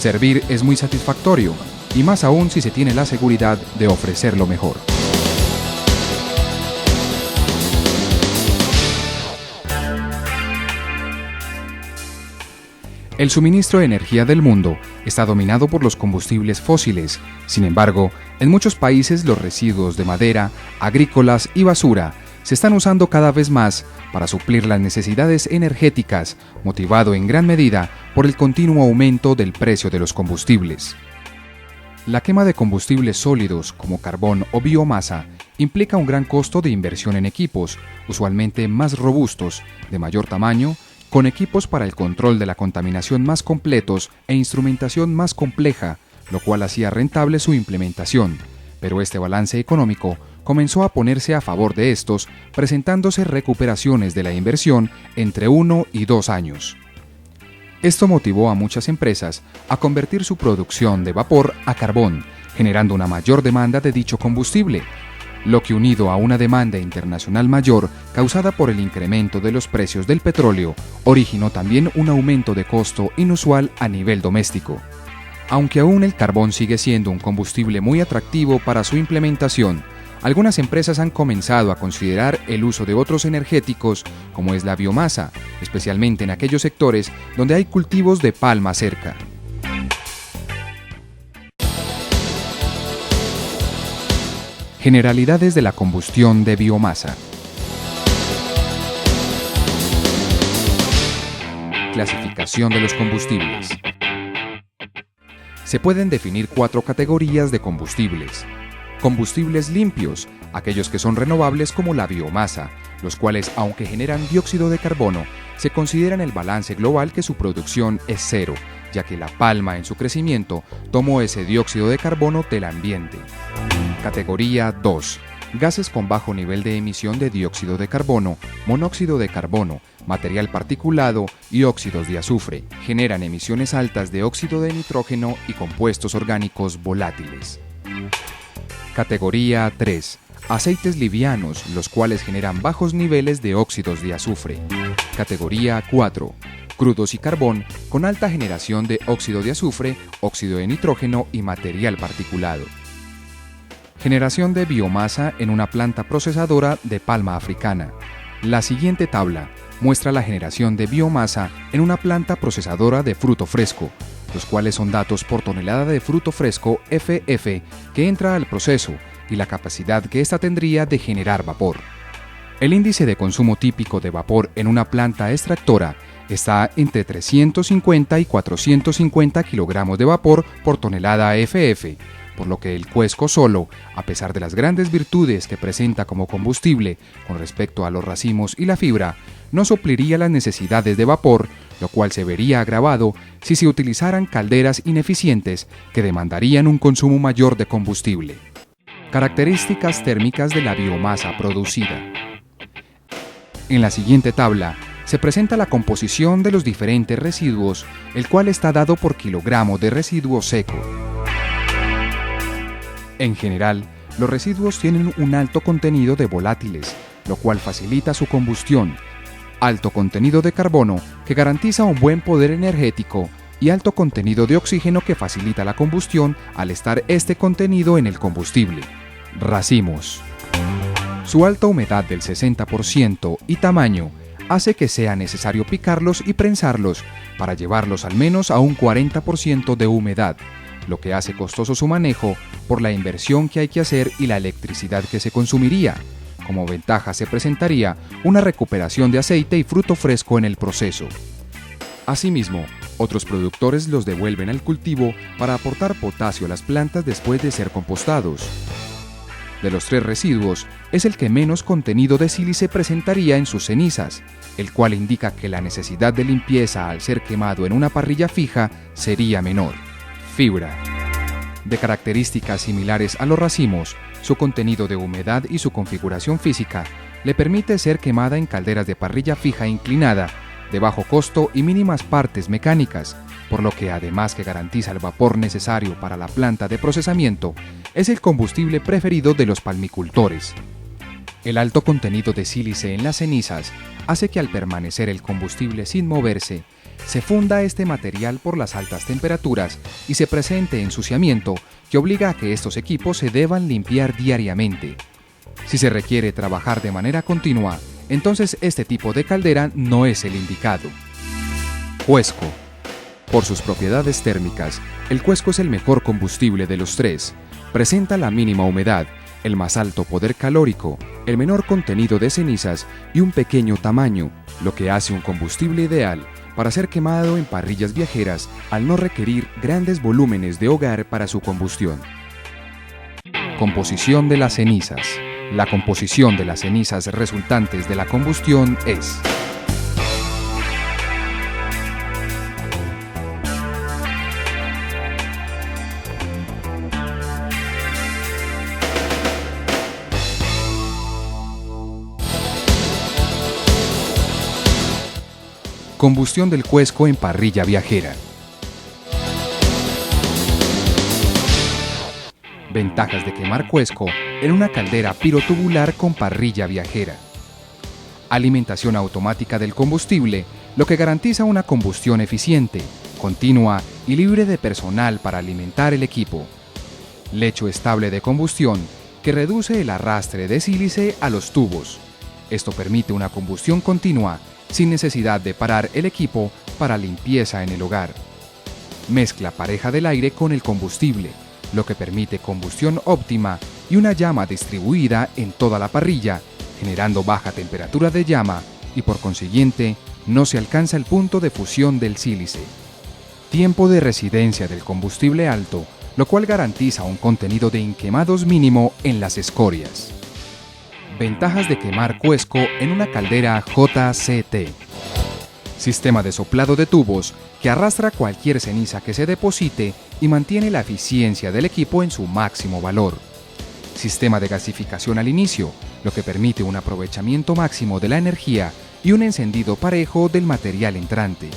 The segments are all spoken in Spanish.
Servir es muy satisfactorio, y más aún si se tiene la seguridad de ofrecer lo mejor. El suministro de energía del mundo está dominado por los combustibles fósiles. Sin embargo, en muchos países los residuos de madera, agrícolas y basura se están usando cada vez más para suplir las necesidades energéticas, motivado en gran medida por el continuo aumento del precio de los combustibles. La quema de combustibles sólidos como carbón o biomasa implica un gran costo de inversión en equipos, usualmente más robustos, de mayor tamaño, con equipos para el control de la contaminación más completos e instrumentación más compleja, lo cual hacía rentable su implementación, pero este balance económico comenzó a ponerse a favor de estos, presentándose recuperaciones de la inversión entre 1 y 2 años. Esto motivó a muchas empresas a convertir su producción de vapor a carbón, generando una mayor demanda de dicho combustible, lo que unido a una demanda internacional mayor causada por el incremento de los precios del petróleo, originó también un aumento de costo inusual a nivel doméstico. Aunque aún el carbón sigue siendo un combustible muy atractivo para su implementación, algunas empresas han comenzado a considerar el uso de otros energéticos como es la biomasa, especialmente en aquellos sectores donde hay cultivos de palma cerca. Generalidades de la combustión de biomasa. Clasificación de los combustibles. Se pueden definir 4 categorías de combustibles. Combustibles limpios, aquellos que son renovables como la biomasa, los cuales, aunque generan dióxido de carbono, se considera en el balance global que su producción es cero, ya que la palma en su crecimiento tomó ese dióxido de carbono del ambiente. Categoría 2. Gases con bajo nivel de emisión de dióxido de carbono, monóxido de carbono, material particulado y óxidos de azufre. Generan emisiones altas de óxido de nitrógeno y compuestos orgánicos volátiles. Categoría 3. Aceites livianos, los cuales generan bajos niveles de óxidos de azufre. Categoría 4. Crudos y carbón con alta generación de óxido de azufre, óxido de nitrógeno y material particulado. Generación de biomasa en una planta procesadora de palma africana. La siguiente tabla muestra la generación de biomasa en una planta procesadora de fruto fresco, los cuales son datos por tonelada de fruto fresco FF que entra al proceso y la capacidad que ésta tendría de generar vapor. El índice de consumo típico de vapor en una planta extractora está entre 350 y 450 kilogramos de vapor por tonelada FF, por lo que el cuesco solo, a pesar de las grandes virtudes que presenta como combustible con respecto a los racimos y la fibra, no supliría las necesidades de vapor, lo cual se vería agravado si se utilizaran calderas ineficientes que demandarían un consumo mayor de combustible. Características térmicas de la biomasa producida. En la siguiente tabla se presenta la composición de los diferentes residuos, el cual está dado por kilogramo de residuo seco. En general, los residuos tienen un alto contenido de volátiles, lo cual facilita su combustión, alto contenido de carbono, que garantiza un buen poder energético, y alto contenido de oxígeno que facilita la combustión al estar este contenido en el combustible. Racimos. Su alta humedad del 60% y tamaño hace que sea necesario picarlos y prensarlos para llevarlos al menos a un 40% de humedad, lo que hace costoso su manejo por la inversión que hay que hacer y la electricidad que se consumiría. Como ventaja se presentaría una recuperación de aceite y fruto fresco en el proceso. Asimismo, otros productores los devuelven al cultivo para aportar potasio a las plantas después de ser compostados. De los 3 residuos, es el que menos contenido de sílice presentaría en sus cenizas, el cual indica que la necesidad de limpieza al ser quemado en una parrilla fija sería menor. Fibra. De características similares a los racimos, su contenido de humedad y su configuración física le permite ser quemada en calderas de parrilla fija inclinada, de bajo costo y mínimas partes mecánicas, por lo que además que garantiza el vapor necesario para la planta de procesamiento, es el combustible preferido de los palmicultores. El alto contenido de sílice en las cenizas hace que al permanecer el combustible sin moverse, se funda este material por las altas temperaturas y se presente ensuciamiento que obliga a que estos equipos se deban limpiar diariamente. Si se requiere trabajar de manera continua, entonces este tipo de caldera no es el indicado. Cuesco. Por sus propiedades térmicas, el cuesco es el mejor combustible de los tres. Presenta la mínima humedad, el más alto poder calórico, el menor contenido de cenizas y un pequeño tamaño, lo que hace un combustible ideal para ser quemado en parrillas viajeras al no requerir grandes volúmenes de hogar para su combustión. Composición de las cenizas. La composición de las cenizas resultantes de la combustión es: combustión del cuesco en parrilla viajera. Ventajas de quemar cuesco en una caldera pirotubular con parrilla viajera. Alimentación automática del combustible, lo que garantiza una combustión eficiente, continua y libre de personal para alimentar el equipo. Lecho estable de combustión, que reduce el arrastre de sílice a los tubos. Esto permite una combustión continua, sin necesidad de parar el equipo para limpieza en el hogar. Mezcla pareja del aire con el combustible, lo que permite combustión óptima y una llama distribuida en toda la parrilla, generando baja temperatura de llama y por consiguiente no se alcanza el punto de fusión del sílice. Tiempo de residencia del combustible alto, lo cual garantiza un contenido de inquemados mínimo en las escorias. Ventajas de quemar cuesco en una caldera JCT. Sistema de soplado de tubos que arrastra cualquier ceniza que se deposite y mantiene la eficiencia del equipo en su máximo valor. Sistema de gasificación al inicio, lo que permite un aprovechamiento máximo de la energía y un encendido parejo del material entrante.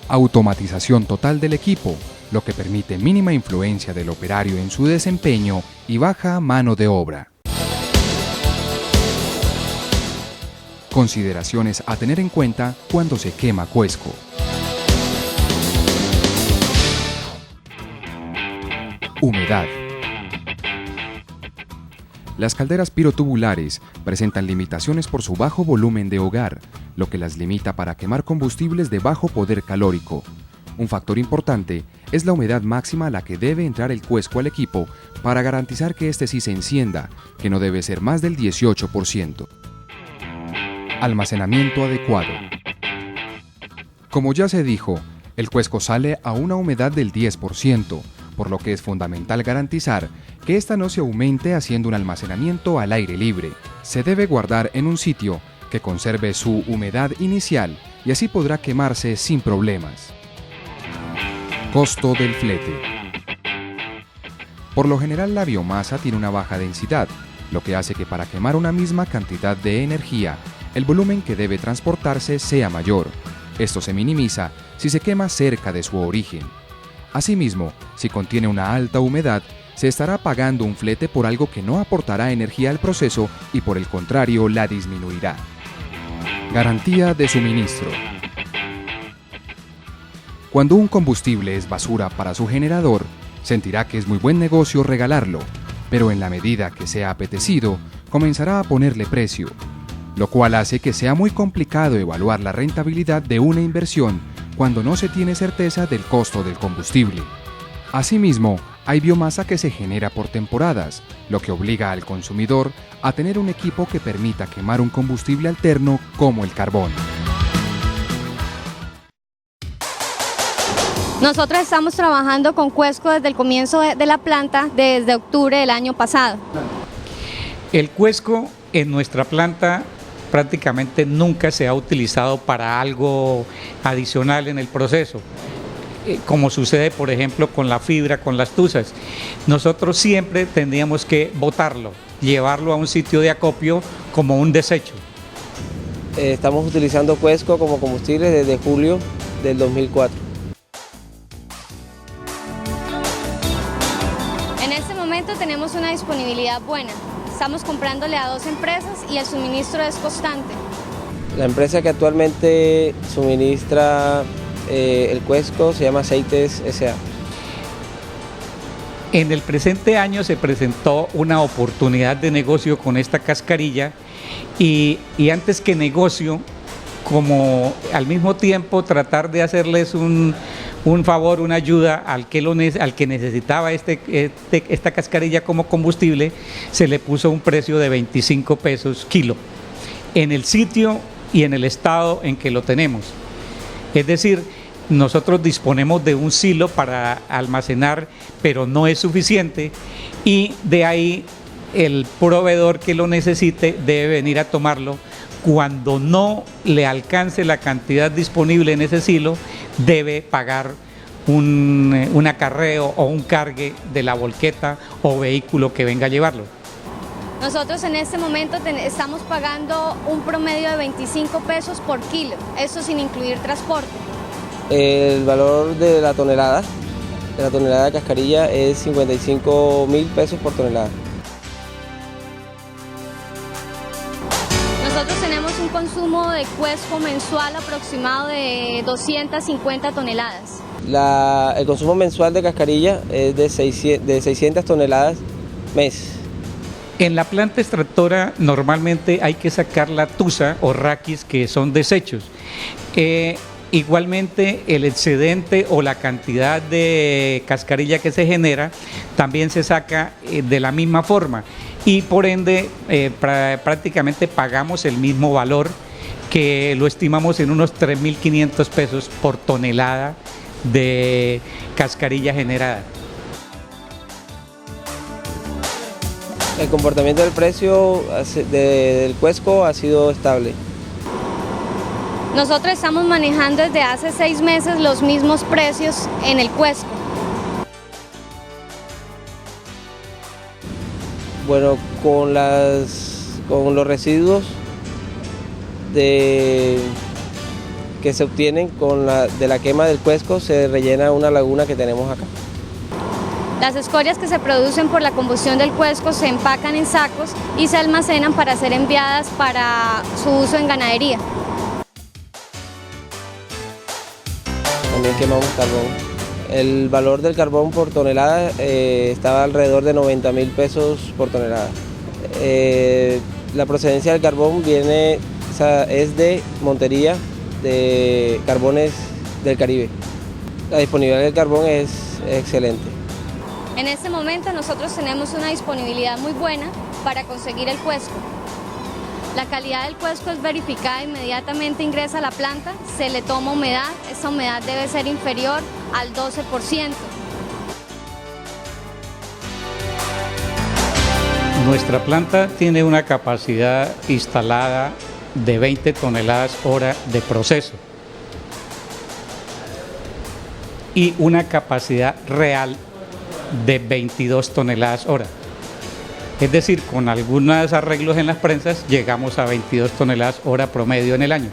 Automatización total del equipo, lo que permite mínima influencia del operario en su desempeño y baja mano de obra. Consideraciones a tener en cuenta cuando se quema cuesco. Humedad. Las calderas pirotubulares presentan limitaciones por su bajo volumen de hogar, lo que las limita para quemar combustibles de bajo poder calórico. Un factor importante es la humedad máxima a la que debe entrar el cuesco al equipo para garantizar que éste sí se encienda, que no debe ser más del 18%. Almacenamiento adecuado. Como ya se dijo, el cuesco sale a una humedad del 10%, por lo que es fundamental garantizar que ésta no se aumente haciendo un almacenamiento al aire libre. Se debe guardar en un sitio que conserve su humedad inicial y así podrá quemarse sin problemas. Costo del flete. Por lo general la biomasa tiene una baja densidad, lo que hace que para quemar una misma cantidad de energía, el volumen que debe transportarse sea mayor. Esto se minimiza si se quema cerca de su origen. Asimismo, si contiene una alta humedad, se estará pagando un flete por algo que no aportará energía al proceso y por el contrario la disminuirá. Garantía de suministro. Cuando un combustible es basura para su generador, sentirá que es muy buen negocio regalarlo, pero en la medida que sea apetecido, comenzará a ponerle precio, lo cual hace que sea muy complicado evaluar la rentabilidad de una inversión cuando no se tiene certeza del costo del combustible. Asimismo, hay biomasa que se genera por temporadas, lo que obliga al consumidor a tener un equipo que permita quemar un combustible alterno como el carbón. Nosotros estamos trabajando con cuesco desde el comienzo de la planta, desde octubre del año pasado. El cuesco en nuestra planta prácticamente nunca se ha utilizado para algo adicional en el proceso, como sucede por ejemplo con la fibra, con las tuzas. Nosotros siempre tendríamos que botarlo, llevarlo a un sitio de acopio como un desecho. Estamos utilizando cuesco como combustible desde julio del 2004. En este momento tenemos una disponibilidad buena. Estamos comprándole a 2 empresas y el suministro es constante. La empresa que actualmente suministra el Cuesco se llama Aceites S.A. En el presente año se presentó una oportunidad de negocio con esta cascarilla y antes que negocio, como al mismo tiempo tratar de hacerles un favor, una ayuda al que necesitaba esta cascarilla como combustible, se le puso un precio de 25 pesos kilo en el sitio y en el estado en que lo tenemos. Es decir, nosotros disponemos de un silo para almacenar, pero no es suficiente, y de ahí el proveedor que lo necesite debe venir a tomarlo. Cuando no le alcance la cantidad disponible en ese silo, debe pagar un acarreo o un cargue de la volqueta o vehículo que venga a llevarlo. Nosotros en este momento estamos pagando un promedio de 25 pesos por kilo, eso sin incluir transporte. El valor de la tonelada de cascarilla es 55.000 pesos por tonelada. Nosotros tenemos un consumo de cuesco mensual aproximado de 250 toneladas. El consumo mensual de cascarilla es de 600 toneladas mes. En la planta extractora normalmente hay que sacar la tusa o raquis, que son desechos. Igualmente el excedente o la cantidad de cascarilla que se genera también se saca de la misma forma y por ende prácticamente pagamos el mismo valor, que lo estimamos en unos 3.500 pesos por tonelada de cascarilla generada. El comportamiento del precio del Cuesco ha sido estable. Nosotros estamos manejando desde hace 6 meses los mismos precios en el Cuesco. Bueno, con los residuos que se obtienen de la quema del Cuesco, se rellena una laguna que tenemos acá. Las escorias que se producen por la combustión del cuesco se empacan en sacos y se almacenan para ser enviadas para su uso en ganadería. También quemamos carbón. El valor del carbón por tonelada estaba alrededor de 90.000 pesos por tonelada. La procedencia del carbón es de Montería, de Carbones del Caribe. La disponibilidad del carbón es excelente. En este momento nosotros tenemos una disponibilidad muy buena para conseguir el cuesco. La calidad del cuesco es verificada inmediatamente, ingresa a la planta, se le toma humedad, esa humedad debe ser inferior al 12%. Nuestra planta tiene una capacidad instalada de 20 toneladas hora de proceso y una capacidad real de 22 toneladas hora. Es decir, con algunos arreglos en las prensas llegamos a 22 toneladas hora promedio en el año.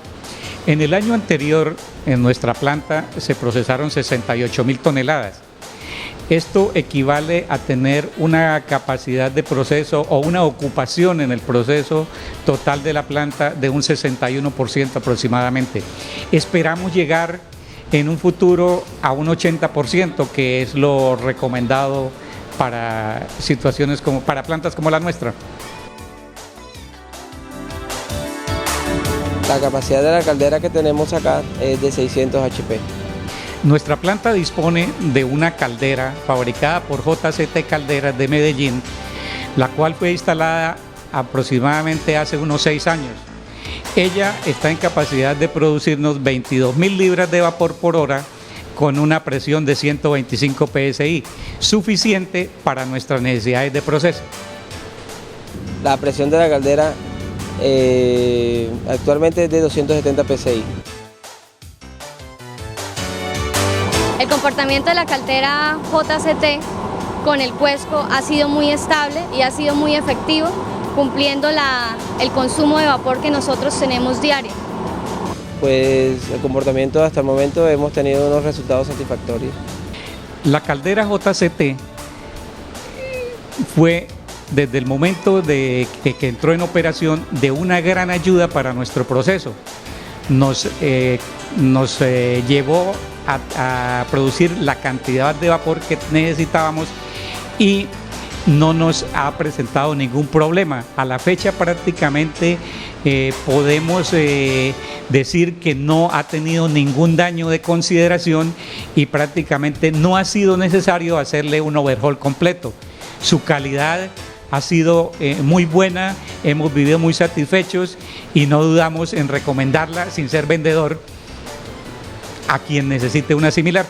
En el año anterior, en nuestra planta se procesaron 68.000 toneladas. Esto equivale a tener una capacidad de proceso o una ocupación en el proceso total de la planta de un 61% aproximadamente. Esperamos llegar en un futuro a un 80%, que es lo recomendado para situaciones para plantas como la nuestra. La capacidad de la caldera que tenemos acá es de 600 HP. Nuestra planta dispone de una caldera fabricada por JCT Calderas de Medellín, la cual fue instalada aproximadamente hace unos 6 años. Ella está en capacidad de producirnos 22.000 libras de vapor por hora con una presión de 125 PSI, suficiente para nuestras necesidades de proceso. La presión de la caldera actualmente es de 270 PSI. El comportamiento de la caldera JCT con el cuesco ha sido muy estable y ha sido muy efectivo, cumpliendo el consumo de vapor que nosotros tenemos diario. Pues el comportamiento hasta el momento hemos tenido unos resultados satisfactorios. La caldera JCT fue desde el momento de que entró en operación de una gran ayuda para nuestro proceso. Nos nos llevó a producir la cantidad de vapor que necesitábamos y no nos ha presentado ningún problema. A la fecha prácticamente podemos decir que no ha tenido ningún daño de consideración y prácticamente no ha sido necesario hacerle un overhaul completo. Su calidad ha sido muy buena, hemos vivido muy satisfechos y no dudamos en recomendarla sin ser vendedor a quien necesite una similar.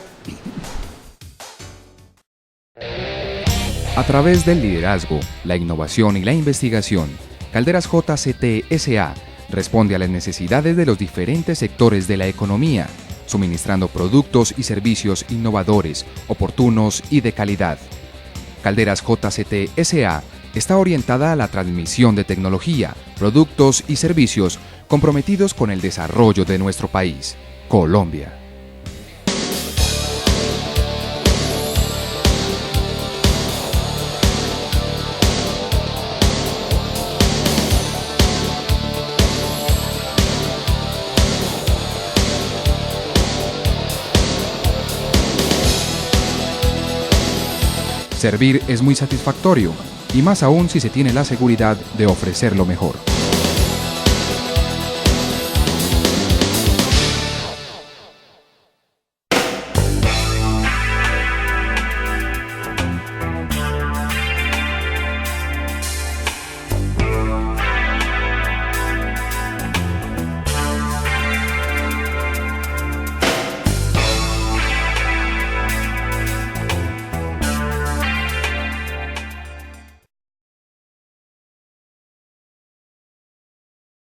A través del liderazgo, la innovación y la investigación, Calderas JCT S.A. responde a las necesidades de los diferentes sectores de la economía, suministrando productos y servicios innovadores, oportunos y de calidad. Calderas JCT S.A. está orientada a la transmisión de tecnología, productos y servicios comprometidos con el desarrollo de nuestro país, Colombia. Servir es muy satisfactorio, y más aún si se tiene la seguridad de ofrecer lo mejor.